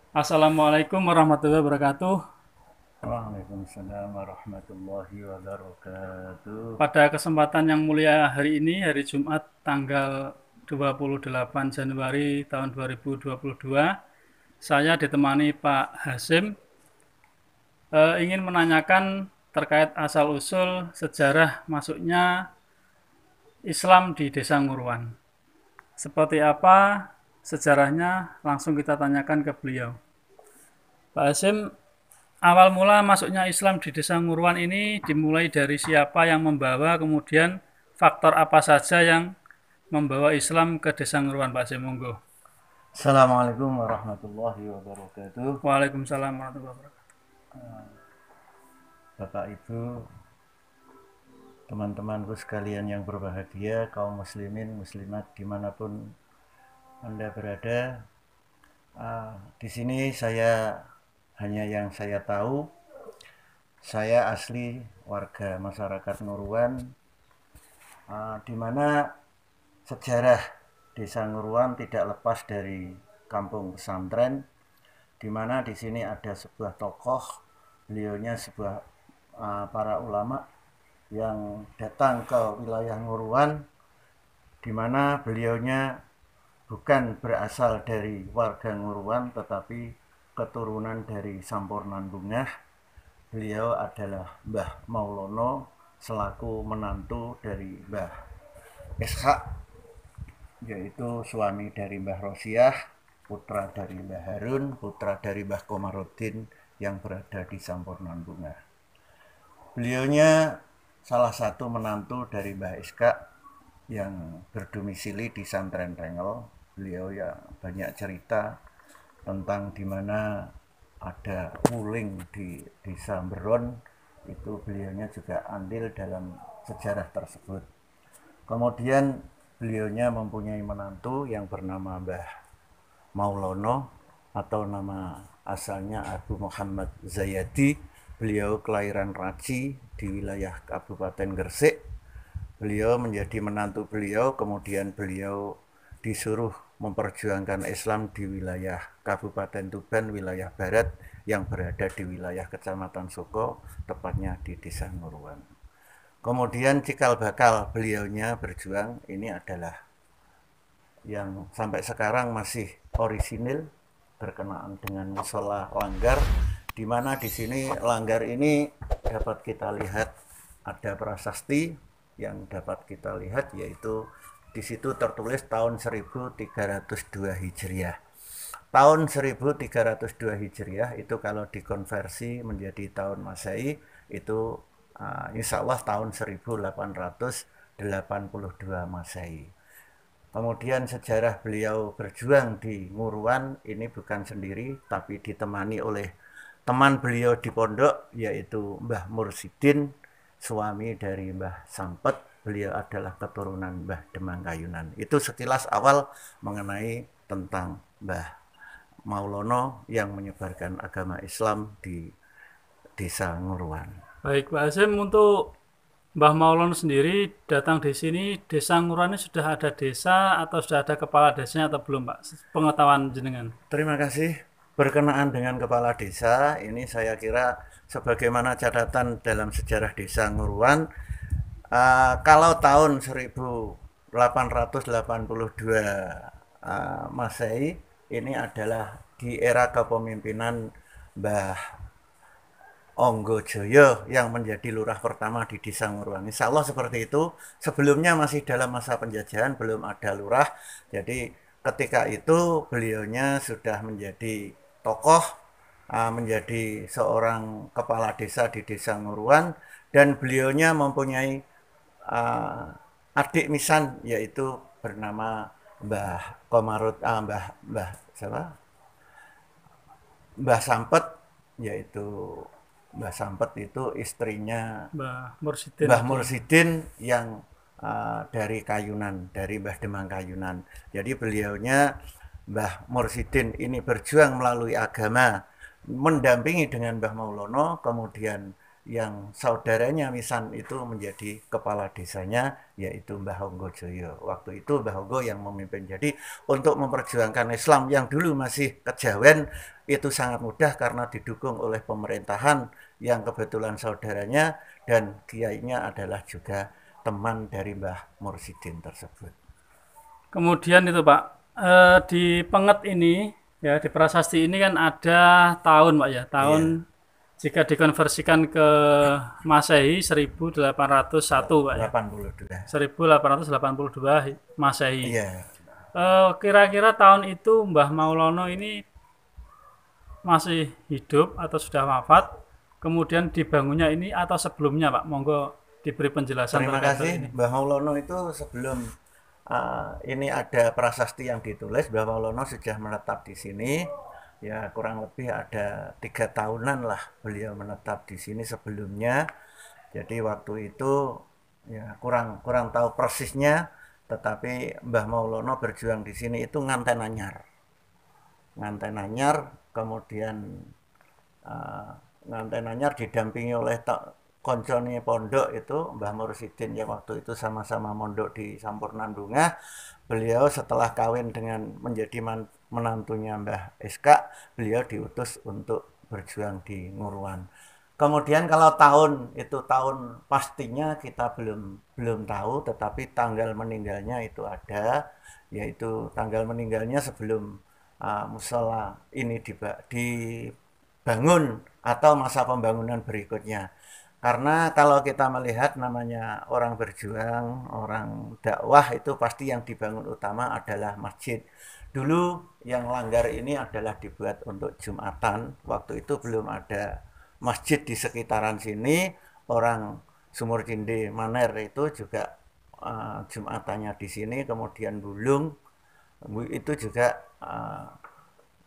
Assalamualaikum warahmatullahi wabarakatuh. Waalaikumsalam warahmatullahi wabarakatuh. Pada kesempatan yang mulia hari ini, hari Jumat tanggal 28 Januari tahun 2022, saya ditemani Pak Hasim ingin menanyakan terkait asal-usul sejarah masuknya Islam di Desa Nguruan. Seperti apa sejarahnya? Langsung kita tanyakan ke beliau. Pak Hasim, awal mula masuknya Islam di Desa Nguruan ini dimulai dari siapa yang membawa, kemudian faktor apa saja yang membawa Islam ke Desa Nguruan, Pak Hasim? Monggo. Assalamualaikum warahmatullahi wabarakatuh. Waalaikumsalam warahmatullahi wabarakatuh. Bapak Ibu, teman-temanku sekalian yang berbahagia, kaum muslimin, muslimat dimanapun Anda berada. Di sini saya hanya yang saya tahu, saya asli warga masyarakat Nuruan, di mana sejarah Desa Nguruan tidak lepas dari kampung pesantren, di mana di sini ada sebuah tokoh, beliaunya sebuah para ulama yang datang ke wilayah Nguruan, di mana beliaunya bukan berasal dari warga Nguruan, tetapi keturunan dari Sampurnan Bungah. Beliau adalah Mbah Maulono selaku menantu dari Mbah Ishak, yaitu suami dari Mbah Rosiah, putra dari Mbah Harun, putra dari Mbah Komarudin yang berada di Sampurnan Bunga. Beliaunya salah satu menantu dari Mbah Iska yang berdomisili di Santren Rengel. Beliau ya banyak cerita tentang di mana ada wuling di desa Beron, itu beliaunya juga andil dalam sejarah tersebut. Kemudian beliaunya mempunyai menantu yang bernama Mbah Maulono atau nama asalnya Abu Muhammad Zayadi. Beliau kelahiran Raci di wilayah Kabupaten Gresik. Beliau menjadi menantu beliau, kemudian beliau disuruh memperjuangkan Islam di wilayah Kabupaten Tuban, wilayah barat yang berada di wilayah Kecamatan Soko, tepatnya di Desa Nguruan. Kemudian cikal bakal beliaunya berjuang ini adalah yang sampai sekarang masih orisinil berkenaan dengan musola Langgar, di mana di sini Langgar ini dapat kita lihat ada prasasti yang dapat kita lihat, yaitu di situ tertulis tahun 1302 Hijriah. Tahun 1302 Hijriah itu kalau dikonversi menjadi tahun Masehi itu insya Allah tahun 1882 Masehi. Kemudian sejarah beliau berjuang di Nguruan ini bukan sendiri, tapi ditemani oleh teman beliau di pondok, yaitu Mbah Mursidin, suami dari Mbah Sampet. Beliau adalah keturunan Mbah Demang Kayunan. Itu sekilas awal mengenai tentang Mbah Maulono yang menyebarkan agama Islam di Desa Nguruan. Baik, Pak Hasim, untuk Mbah Maulon sendiri datang di sini, Desa Nguruan ini sudah ada desa atau sudah ada kepala desanya atau belum, Pak? Pengetahuan jenengan. Terima kasih. Berkenaan dengan kepala desa, ini saya kira sebagaimana catatan dalam sejarah desa Nguruan, kalau tahun 1882 Masehi, ini adalah di era kepemimpinan Mbah Onggo Joyo yang menjadi lurah pertama di Desa Nguruan. Insya Allah seperti itu. Sebelumnya masih dalam masa penjajahan, belum ada lurah. Jadi ketika itu beliaunya sudah menjadi tokoh, menjadi seorang kepala desa di Desa Nguruan, dan beliaunya mempunyai adik misan, yaitu bernama Mbah Komarut, Mbah Mbah siapa? Mbah Sampet, yaitu Mbah Sampet itu istrinya Mbah Mursidin Mbah tadi. Mursidin yang dari Kayunan, dari Mbah Demang Kayunan. Jadi beliaunya Mbah Mursidin ini berjuang melalui agama, mendampingi dengan Mbah Maulono, kemudian yang saudaranya Misan itu menjadi kepala desanya, yaitu Mbah Honggo Joyo. Waktu itu Mbah Honggo yang memimpin. Jadi untuk memperjuangkan Islam yang dulu masih kejawen itu sangat mudah karena didukung oleh pemerintahan yang kebetulan saudaranya dan kiainya adalah juga teman dari Mbah Mursidin tersebut. Kemudian itu Pak, di Penget ini, ya di prasasti ini kan ada tahun Pak ya, Iya, tahun jika dikonversikan ke Masehi 1801 Pak ya, 82. 1882 Masehi. Iya, Kira-kira tahun itu Mbah Maulana ini masih hidup atau sudah wafat, kemudian dibangunnya ini atau sebelumnya Pak? Monggo diberi penjelasan terima terkait hal kasih ini. Mbah Maulono itu sebelum ini ada prasasti yang ditulis Mbah Maulono sudah menetap di sini. Ya kurang lebih ada 3 tahunan lah beliau menetap di sini sebelumnya. Jadi waktu itu ya kurang kurang tahu persisnya, tetapi Mbah Maulono berjuang di sini itu nganten anyar, nganten anyar, kemudian uh, nganten anyar didampingi oleh koncone pondok itu Mbah Mursidin yang waktu itu sama-sama mondok di Sampurnandunga. Beliau setelah kawin dengan menjadi menantunya Mbah Eska, beliau diutus untuk berjuang di Nguruan. Kemudian kalau tahun itu tahun pastinya kita belum belum tahu, tetapi tanggal meninggalnya itu ada, yaitu tanggal meninggalnya sebelum musola ini dibangun atau masa pembangunan berikutnya. Karena kalau kita melihat namanya orang berjuang, orang dakwah itu pasti yang dibangun utama adalah masjid. Dulu yang langgar ini adalah dibuat untuk Jumatan. Waktu itu belum ada masjid di sekitaran sini. Orang Sumur Cinde Maner itu juga Jumatannya di sini. Kemudian Bulung itu juga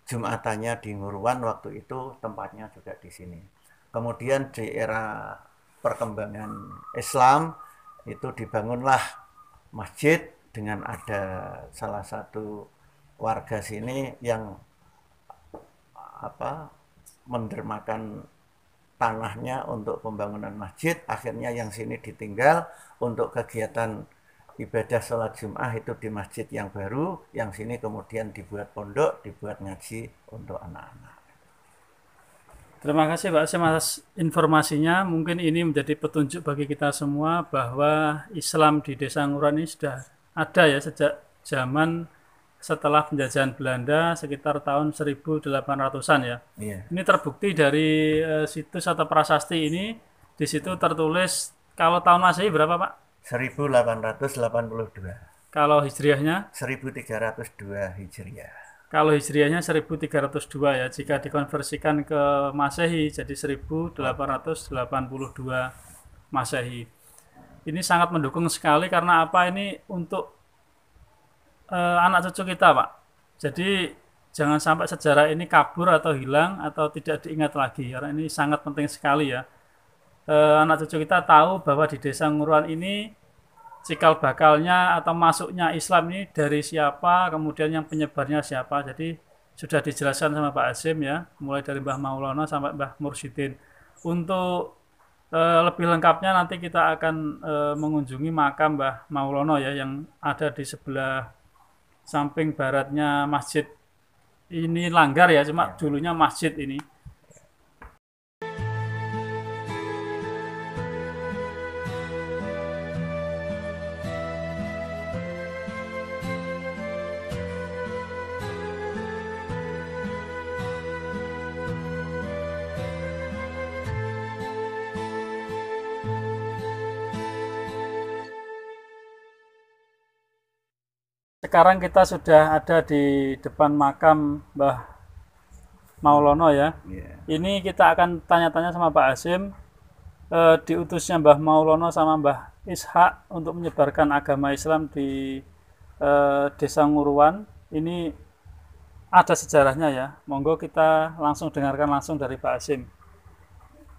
Jumatannya di Nguruan, waktu itu tempatnya juga di sini. Kemudian di era perkembangan Islam itu dibangunlah masjid dengan ada salah satu warga sini yang apa mendermakan tanahnya untuk pembangunan masjid. Akhirnya yang sini ditinggal untuk kegiatan ibadah sholat Jum'ah itu di masjid yang baru, yang sini kemudian dibuat pondok, dibuat ngaji untuk anak-anak. Terima kasih Pak Asim atas informasinya. Mungkin ini menjadi petunjuk bagi kita semua bahwa Islam di Desa Nguruan ini sudah ada ya sejak zaman setelah penjajahan Belanda sekitar tahun 1800-an ya. Iya. Ini terbukti dari situs atau prasasti ini. Di situ tertulis kalau tahun Masehi berapa Pak? 1882. Kalau Hijriahnya? 1302 Hijriah. Kalau Hijriahnya 1302 ya. Jika dikonversikan ke Masehi jadi 1882 Masehi. Ini sangat mendukung sekali karena apa ini untuk anak cucu kita Pak. Jadi jangan sampai sejarah ini kabur atau hilang atau tidak diingat lagi karena ini sangat penting sekali ya. Anak cucu kita tahu bahwa di Desa Nguruan ini cikal bakalnya atau masuknya Islam ini dari siapa, kemudian yang penyebarnya siapa. Jadi sudah dijelaskan sama Pak Azim ya, mulai dari Mbah Maulana sampai Mbah Mursidin. Untuk lebih lengkapnya nanti kita akan mengunjungi makam Mbah Maulana ya yang ada di sebelah samping baratnya masjid ini Langgar ya, cuma dulunya masjid ini. Sekarang kita sudah ada di depan makam Mbah Maulana ya. Yeah. Ini kita akan tanya-tanya sama Pak Hasim. Diutusnya Mbah Maulana sama Mbah Ishak untuk menyebarkan agama Islam di Desa Nguruan. Ini ada sejarahnya ya. Monggo kita langsung dengarkan langsung dari Pak Hasim.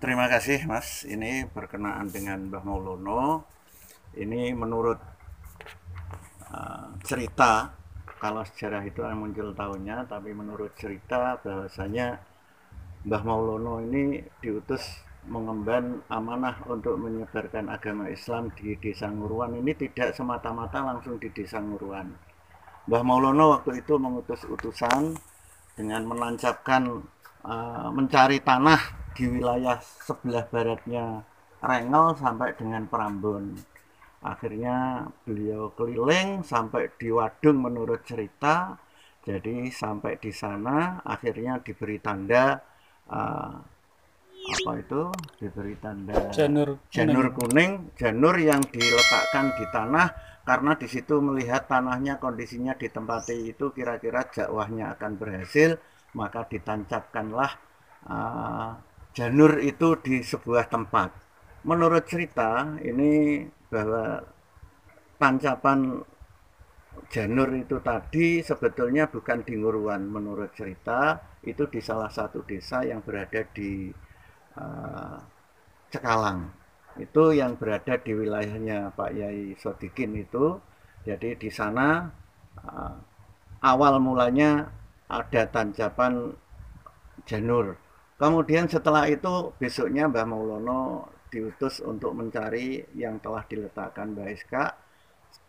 Terima kasih Mas. Ini berkenaan dengan Mbah Maulono. Ini menurut cerita, kalau sejarah itu muncul tahunnya, tapi menurut cerita bahwasanya Mbah Maulono ini diutus mengemban amanah untuk menyebarkan agama Islam di Desa Nguruan ini tidak semata-mata langsung di Desa Nguruan. Mbah Maulono waktu itu mengutus utusan dengan menancapkan mencari tanah di wilayah sebelah baratnya Rengel sampai dengan Prambon. Akhirnya beliau keliling sampai di Wadung menurut cerita. Jadi sampai di sana akhirnya diberi tanda apa itu, diberi tanda Janur kuning. janur kuning, janur yang diletakkan di tanah karena di situ melihat tanahnya kondisinya ditempati itu kira-kira dakwahnya akan berhasil, maka ditancapkanlah janur itu di sebuah tempat. Menurut cerita ini bahwa tancapan janur itu tadi sebetulnya bukan di Nguruan, menurut cerita itu di salah satu desa yang berada di Cekalang. Itu yang berada di wilayahnya Pak Yai Sodikin itu. Jadi di sana awal mulanya ada tancapan janur. Kemudian setelah itu besoknya Mbah Maulono diutus untuk mencari yang telah diletakkan Mbah Iska.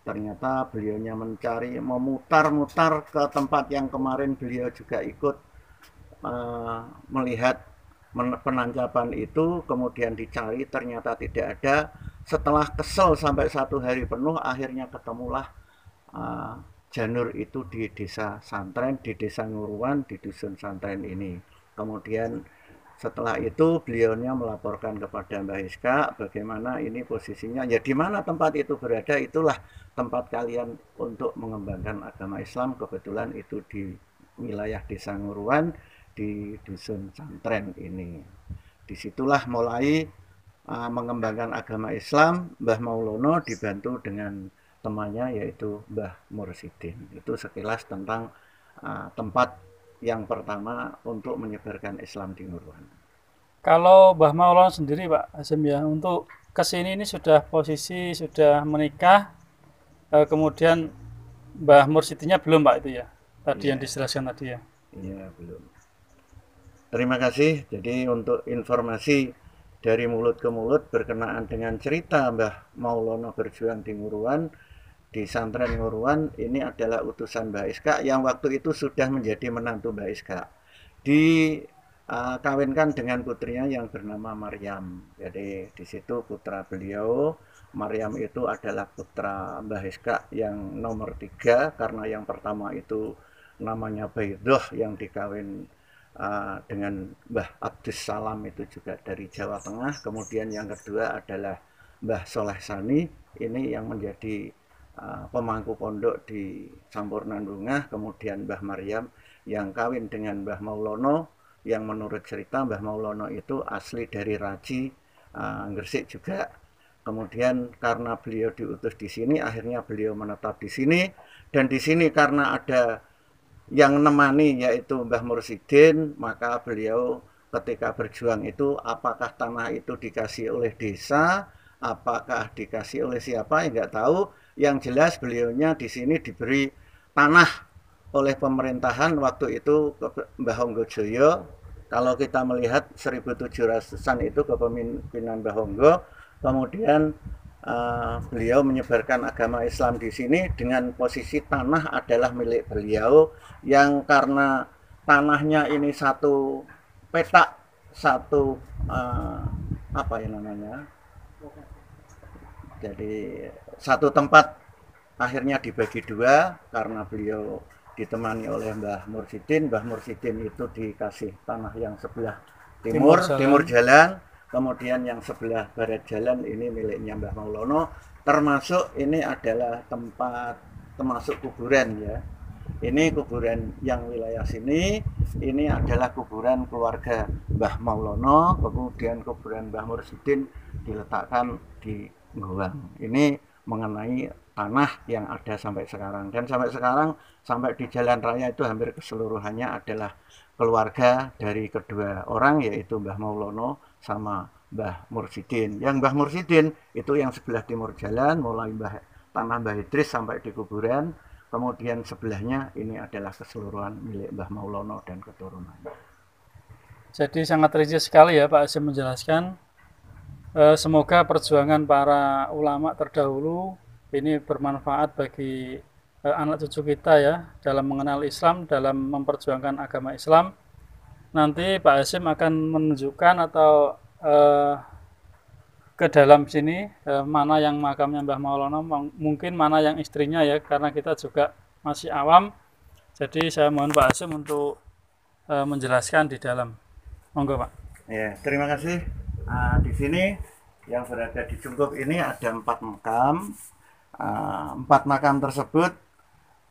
Ternyata beliaunya mencari, memutar-mutar ke tempat yang kemarin beliau juga ikut melihat penancapan itu, kemudian dicari ternyata tidak ada. Setelah kesel sampai 1 hari penuh, akhirnya ketemulah janur itu di desa Santren, di desa Nguruan, di dusun Santren ini. Kemudian setelah itu beliaunya melaporkan kepada Mbah Iska bagaimana ini posisinya, ya di mana tempat itu berada, itulah tempat kalian untuk mengembangkan agama Islam. Kebetulan itu di wilayah desa Nguruan, di dusun Santren ini. Disitulah mulai mengembangkan agama Islam. Mbah Maulono dibantu dengan temannya yaitu Mbah Mursidin. Itu sekilas tentang tempat yang pertama untuk menyebarkan Islam di Nguruan. Kalau Mbah Maulana sendiri Pak Hasim ya, untuk kesini ini sudah posisi sudah menikah, kemudian Mbah Mursidinya belum Pak itu ya, tadi yang Iya, dijelaskan tadi ya. iya belum. Terima kasih. Jadi untuk informasi dari mulut ke mulut berkenaan dengan cerita Mbah Maulono berjuang di Nguruan, di Santren Nguruan, ini adalah utusan Mbah Iska yang waktu itu sudah menjadi menantu Mbah Iska. Dikawinkan dengan putrinya yang bernama Maryam. Jadi di situ putra beliau, Maryam itu adalah putra Mbah Iska yang nomor 3 karena yang pertama itu namanya Baidoh yang dikawin dengan Mbah Abdus Salam itu juga dari Jawa Tengah. Kemudian yang kedua adalah Mbah Soleh Sani, ini yang menjadi pemangku pondok di Sampurnan Bungah. Kemudian Mbah Maryam yang kawin dengan Mbah Maulono, yang menurut cerita Mbah Maulono itu asli dari Raji, Gresik juga. Kemudian karena beliau diutus di sini, akhirnya beliau menetap di sini. Dan di sini karena ada yang nemani yaitu Mbah Mursidin, maka beliau ketika berjuang itu apakah tanah itu dikasih oleh desa, apakah dikasih oleh siapa, ya nggak tahu. Yang jelas beliaunya di sini diberi tanah oleh pemerintahan waktu itu Mbah Honggo Joyo. Kalau kita melihat 1700-an itu kepemimpinan Mbah Honggo, kemudian beliau menyebarkan agama Islam di sini dengan posisi tanah adalah milik beliau, yang karena tanahnya ini satu petak, satu apa ya namanya, jadi satu tempat akhirnya dibagi 2 karena beliau ditemani oleh Mbah Mursidin. Mbah Mursidin itu dikasih tanah yang sebelah timur jalan. Kemudian yang sebelah barat jalan ini miliknya Mbah Maulono, termasuk ini adalah tempat termasuk kuburan ya. Ini kuburan yang wilayah sini, ini adalah kuburan keluarga Mbah Maulono, kemudian kuburan Mbah Mursidin diletakkan di Nguruan. Ini mengenai tanah yang ada sampai sekarang. Dan sampai sekarang, sampai di jalan raya itu hampir keseluruhannya adalah keluarga dari kedua orang, yaitu Mbah Maulono sama Mbah Mursidin. Yang Mbah Mursidin itu yang sebelah timur jalan, mulai tanah Mbah Idris sampai di kuburan. Kemudian sebelahnya ini adalah keseluruhan milik Mbah Maulono dan keturunannya. Jadi sangat rinci sekali ya Pak Hasyim menjelaskan. Semoga perjuangan para ulama terdahulu ini bermanfaat bagi anak cucu kita ya dalam mengenal Islam, dalam memperjuangkan agama Islam. Nanti Pak Hasyim akan menunjukkan atau ke dalam sini mana yang makamnya Mbah Maulana, mungkin mana yang istrinya ya, karena kita juga masih awam. Jadi saya mohon Pak Hasyim untuk menjelaskan di dalam. Monggo Pak. Ya, terima kasih. Di sini yang berada di Jungkup ini ada 4 makam. 4 makam tersebut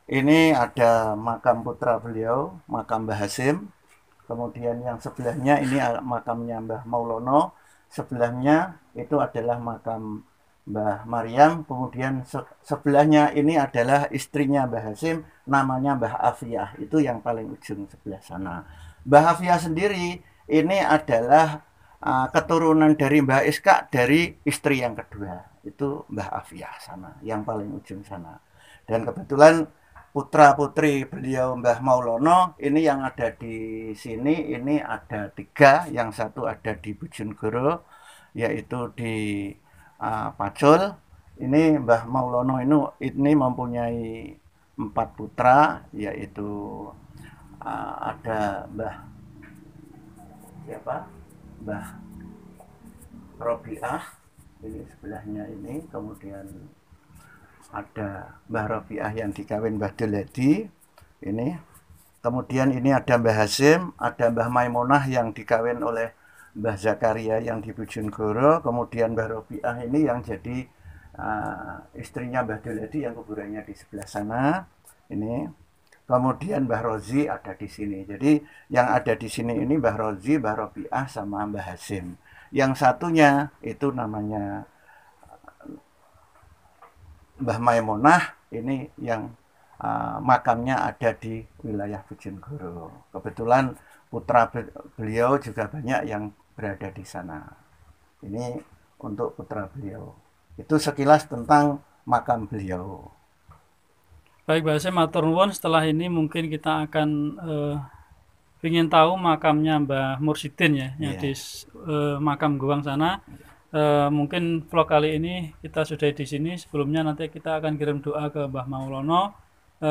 ini ada makam putra beliau, makam Mbah Hasyim. Kemudian yang sebelahnya ini makamnya Mbah Maulono. Sebelahnya itu adalah makam Mbah Maryam. Kemudian sebelahnya ini adalah istrinya Mbah Hasyim, namanya Mbah Afiyah. Itu yang paling ujung sebelah sana. Mbah Afiyah sendiri ini adalah keturunan dari Mbah Iskak dari istri yang kedua. Itu Mbah Afiyah sana, yang paling ujung sana. Dan kebetulan putra-putri beliau Mbah Maulono ini yang ada di sini ini ada 3. Yang satu ada di Bojonegoro, yaitu di Pacul. Ini Mbah Maulono ini mempunyai 4 putra, yaitu ada Mbah Robiah ini sebelahnya ini, kemudian ada Mbah Robiah yang dikawin Mbah Duledi ini, kemudian ini ada Mbah Hasyim, ada Mbah Maimunah yang dikawin oleh Mbah Zakaria yang di Bojonegoro, kemudian Mbah Robiah ini yang jadi istrinya Mbah Duledi yang kuburannya di sebelah sana ini. Kemudian Mbah Rozi ada di sini. Jadi yang ada di sini ini Mbah Rozi, Mbah Robiah sama Mbah Hasyim. Yang satunya itu namanya Mbah Maimunah, ini yang makamnya ada di wilayah Bojonegoro. Kebetulan putra beliau juga banyak yang berada di sana. Ini untuk putra beliau. Itu sekilas tentang makam beliau. Baik Mbah Hasyim, matur nuwun. Setelah ini mungkin kita akan ingin tahu makamnya Mbah Mursidin ya, yang di makam Guwang sana. Mungkin vlog kali ini kita sudah di sini. Sebelumnya nanti kita akan kirim doa ke Mbah Maulono.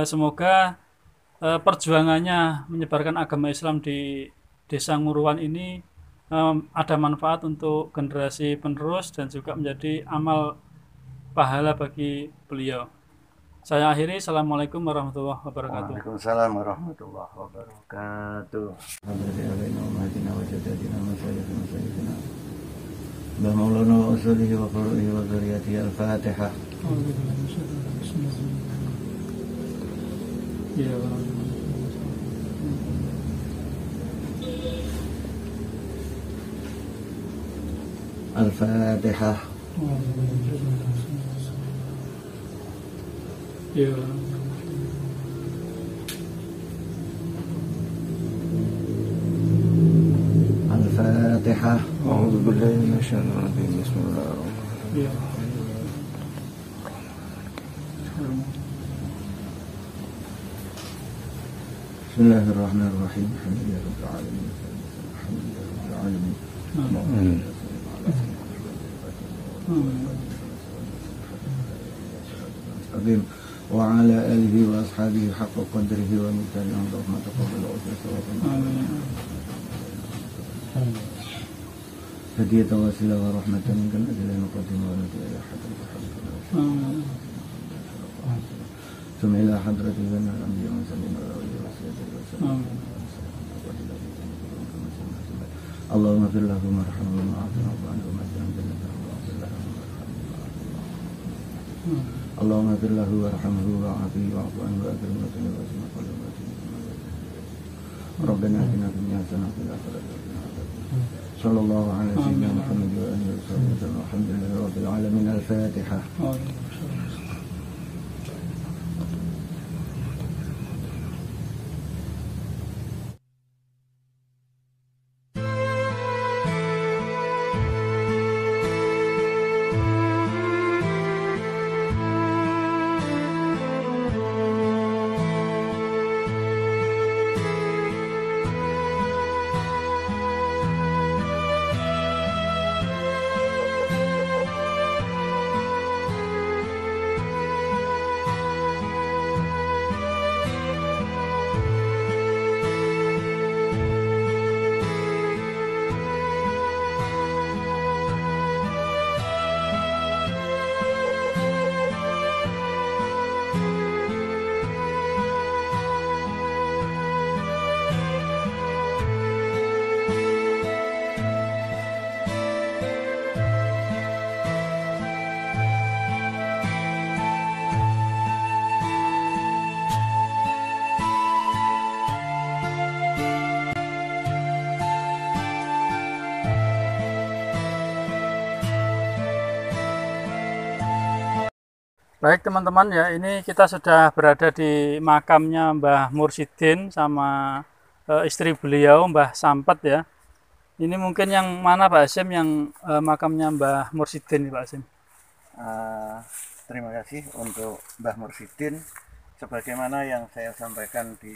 Semoga perjuangannya menyebarkan agama Islam di Desa Nguruwan ini ada manfaat untuk generasi penerus dan juga menjadi amal pahala bagi beliau. Saya akhiri. Assalamualaikum warahmatullahi wabarakatuh. Waalaikumsalam warahmatullahi wabarakatuh. Mbah Maulana wa usulihi wa furu'ihi wa dzurriyyatihi. Al-Fatihah. Al-Fatihah. Al-Fatihah. أعوذ بالله من الشيطان الرجيم بسم الله الرحمن الرحيم بسم الله الرحمن الرحيم الحمد لله رب العالمين الحمد لله رب العالمين وعلى آله وأصحابه حق قدره ومقداره اللهم تقبل هدية وسيلة ورحمة منك الذي لا نقدم ولا إلى حضرة ثم إلى حضرة جميع الأنبياء والمرسلين والسلام. اللهم اغفر له وارحمه وعافه عنه ومجده جنته واغفر له اللهم اغفر له وارحمه وعافه واعف عنه واكرم نزله واسمع قوله ربنا اتنا في الدنيا حسنه وفي الاخره حسنه صلى الله على سيدنا محمد واله وصحبه وسلم. الحمد لله رب العالمين. الفاتحه. Baik teman-teman ya, ini kita sudah berada di makamnya Mbah Mursidin sama istri beliau Mbah Sampet ya. Ini mungkin yang mana Pak Hasim yang makamnya Mbah Mursidin Pak Hasim? Terima kasih untuk Mbah Mursidin. Sebagaimana yang saya sampaikan di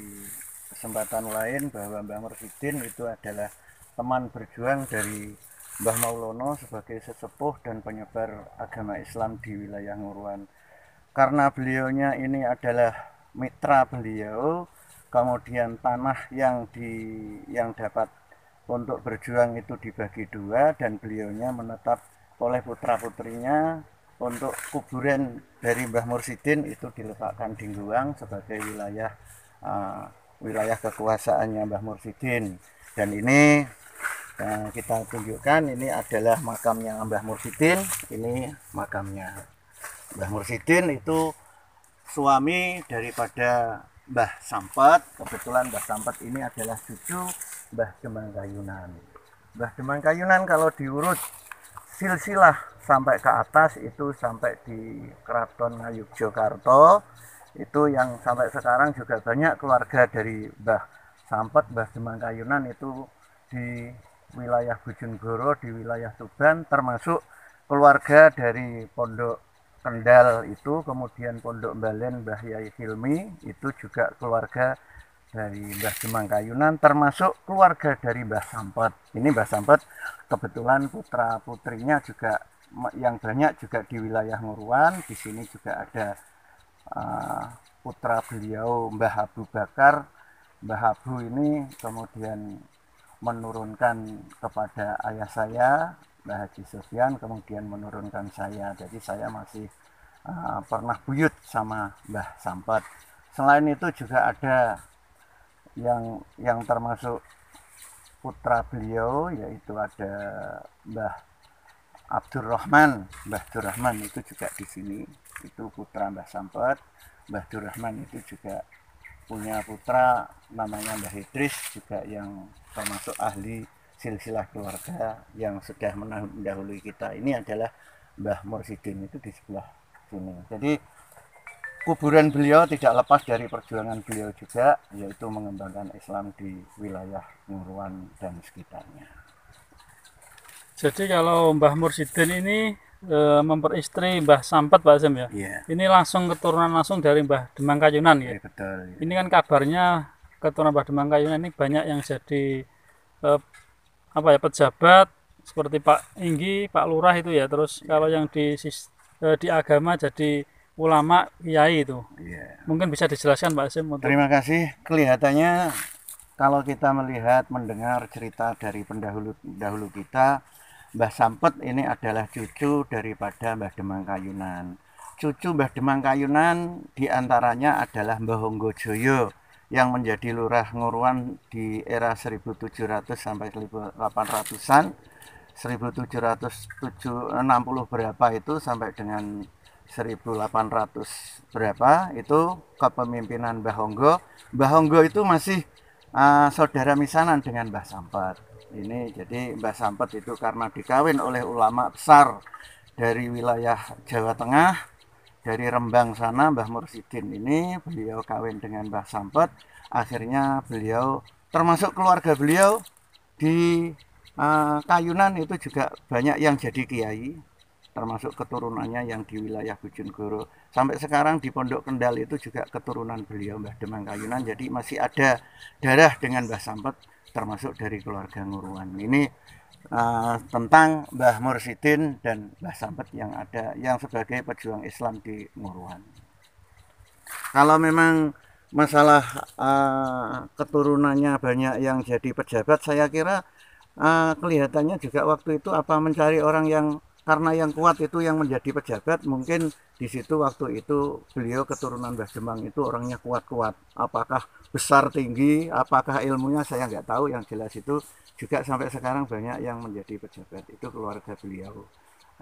kesempatan lain bahwa Mbah Mursidin itu adalah teman berjuang dari Mbah Maulono sebagai sesepuh dan penyebar agama Islam di wilayah Nguruan. Karena beliaunya ini adalah mitra beliau, kemudian tanah yang dapat untuk berjuang itu dibagi dua dan beliaunya menetap oleh putra-putrinya untuk kuburan dari Mbah Mursidin itu diletakkan di Ngguang sebagai wilayah kekuasaannya Mbah Mursidin. Dan ini kita tunjukkan, ini adalah makamnya Mbah Mursidin, ini makamnya Mbah Mursidin itu suami daripada Mbah Sampet. Kebetulan Mbah Sampet ini adalah cucu Mbah Demang Kayunan. Mbah Demang Kayunan kalau diurut silsilah sampai ke atas itu sampai di Keraton Ngayogyakarta, itu yang sampai sekarang juga banyak keluarga dari Mbah Sampet, Mbah Demang Kayunan itu di wilayah Bojonegoro, di wilayah Tuban, termasuk keluarga dari Pondok Kendal itu, kemudian Pondok Mbalen Mbah Yai Hilmi itu juga keluarga dari Mbah Demang Kayunan, termasuk keluarga dari Mbah Sampet. Ini Mbah Sampet kebetulan putra putrinya juga yang banyak juga di wilayah Nguruan. Di sini juga ada putra beliau Mbah Abu Bakar. Mbah Abu ini kemudian menurunkan kepada ayah saya Mbah Haji Sofyan, kemudian menurunkan saya. Jadi saya masih pernah buyut sama Mbah Sampet. Selain itu juga ada yang termasuk putra beliau, yaitu ada Mbah Abdurrahman. Mbah Abdurrahman itu juga di sini, itu putra Mbah Sampet. Mbah Abdurrahman itu juga punya putra namanya Mbah Idris, juga yang termasuk ahli silsilah keluarga yang sudah mendahului kita. Ini adalah Mbah Mursidin, itu di sebelah sini. Jadi kuburan beliau tidak lepas dari perjuangan beliau juga, yaitu mengembangkan Islam di wilayah Nguruan dan sekitarnya. Jadi kalau Mbah Mursidin ini memperistri Mbah Sampet Pak Hasim ya? Iya. Ini langsung keturunan langsung dari Mbah Demang Kayunan ya? Iya, betul. Ini kan kabarnya keturunan Mbah Demang Kayunan ini banyak yang jadi pejabat seperti Pak Inggi, Pak Lurah itu ya. Terus kalau yang di agama jadi ulama, kiai itu. Iya. Mungkin bisa dijelaskan Pak Hasim untuk... Terima kasih. Kelihatannya kalau kita melihat mendengar cerita dari pendahulu kita, Mbah Sampet ini adalah cucu daripada Mbah Demang Kayunan. Cucu Mbah Demang Kayunan diantaranya adalah Mbah Honggojoyo yang menjadi lurah Nguruan di era 1700 sampai 1800-an. 1760 berapa itu sampai dengan 1800 berapa itu kepemimpinan Mbah Honggo. Mbah Honggo itu masih saudara misanan dengan Mbah Sampet. Ini jadi Mbah Sampet itu karena dikawin oleh ulama besar dari wilayah Jawa Tengah, dari Rembang sana, Mbah Mursidin ini beliau kawin dengan Mbah Sampet. Akhirnya beliau termasuk keluarga beliau di Kayunan itu juga banyak yang jadi kiai, termasuk keturunannya yang di wilayah Bojonegoro. Sampai sekarang di Pondok Kendal itu juga keturunan beliau Mbah Demang Kayunan. Jadi masih ada darah dengan Mbah Sampet, termasuk dari keluarga Nguruan. Ini tentang Mbah Mursidin dan Mbah Sampet yang ada, yang sebagai pejuang Islam di Nguruan. Kalau memang masalah keturunannya banyak yang jadi pejabat, saya kira kelihatannya juga waktu itu mencari orang yang, karena yang kuat itu yang menjadi pejabat. Mungkin di situ waktu itu beliau keturunan Mbah Demang itu orangnya kuat-kuat. Apakah besar tinggi, apakah ilmunya saya nggak tahu. Yang jelas itu juga sampai sekarang banyak yang menjadi pejabat itu keluarga beliau.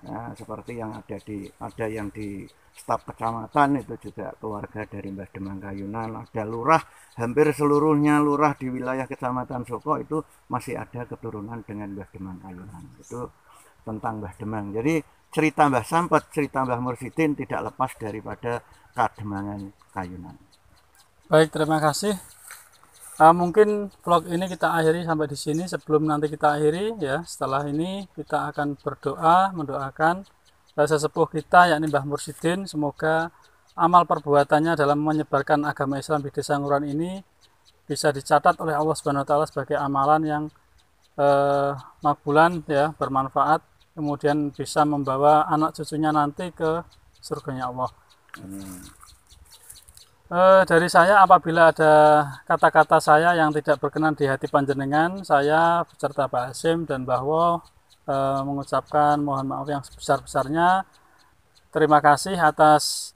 Nah, seperti yang ada yang di staf kecamatan itu juga keluarga dari Mbah Demang Kayunan. Ada lurah, hampir seluruhnya lurah di wilayah kecamatan Soko itu masih ada keturunan dengan Mbah Demang Kayunan. Itu tentang Mbah Demang. Jadi cerita Mbah Sampet, cerita Mbah Mursidin tidak lepas daripada Kademangan Kayunan. Baik, terima kasih. Mungkin vlog ini kita akhiri sampai di sini. Sebelum nanti kita akhiri ya, setelah ini kita akan berdoa, mendoakan sesepuh kita yakni Mbah Mursidin. Semoga amal perbuatannya dalam menyebarkan agama Islam di Desa Nguruan ini bisa dicatat oleh Allah Subhanahu wa taala sebagai amalan yang makbulan ya, bermanfaat, kemudian bisa membawa anak cucunya nanti ke surganya Allah. Dari saya, apabila ada kata-kata saya yang tidak berkenan di hati panjenengan, saya beserta Pak Hasim dan Mbah Wo mengucapkan mohon maaf yang sebesar-besarnya. Terima kasih atas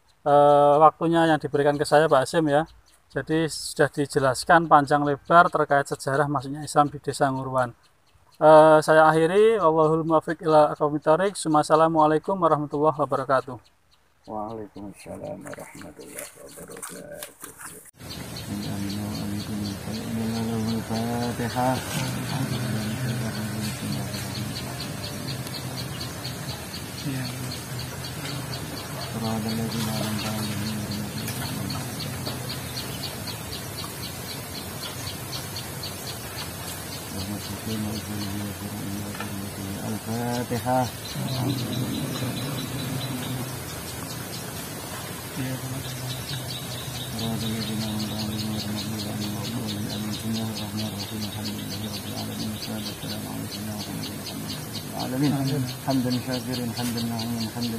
waktunya yang diberikan ke saya Pak Hasim ya. Jadi sudah dijelaskan panjang lebar terkait sejarah masuknya Islam di Desa Nguruan. Saya akhiri, wallahul muwaffiq ila aqwamit thoriq. Wassalamualaikum warahmatullahi wabarakatuh. Waalaikumsalam warahmatullahi wabarakatuh. Al-Fatihah. Al-Fatihah. حمدا شاكرا حمدا نعيما حمدا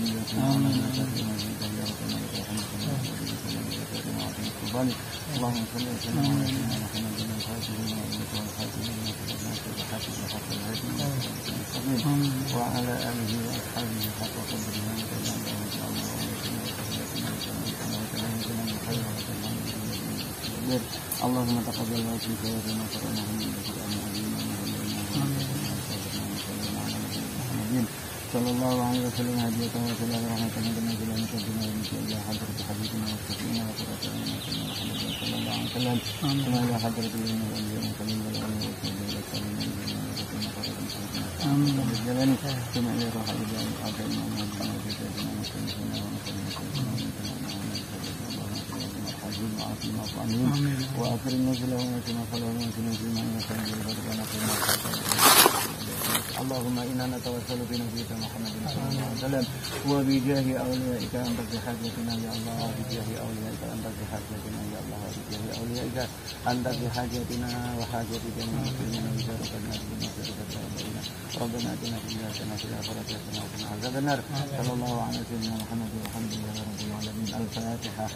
اللهم صل وسلم على سيدنا محمد الفاتح لما أغلق والخاتم لما سبق ناصر الحق بالحق الهادي وعلى آله وأصحابه حق قدره اللهم تقبل واتي خيرنا فرحنا من القرآن العظيم صلى الله عليه وسلم هدية وسلام ورحمة لنا في الأمة الدنيا ومثل إلى حضرة حبيبنا وشفينا وقرة أعيننا سيدنا محمد صلى الله عليه وسلم ثم إلى حضرة الأمة والأنبياء والمرسلين والأولياء والصالحين والصالحين والجلال ثم إلى روح الإله الآخرين ومهدنا وجزاءنا وسلمنا وآخر النزل ومتنا صلوا ومتنا فيما نسأل بربنا فيما اللهم إنا نتوسل بنبيك محمد صلى الله عليه وسلم وبجاه أوليائك أن تقضي حاجتنا يا الله وبجاه أوليائك أن تقضي حاجتنا يا الله وبجاه أوليائك أن تقضي حاجتنا وحاجة جميع المسلمين وبشارك الناس بمغفرتك ربنا آتنا في الدنيا حسنة وفي الآخرة حسنة وقنا عذاب النار صلى الله على سيدنا محمد والحمد لله رب العالمين. الفاتحة.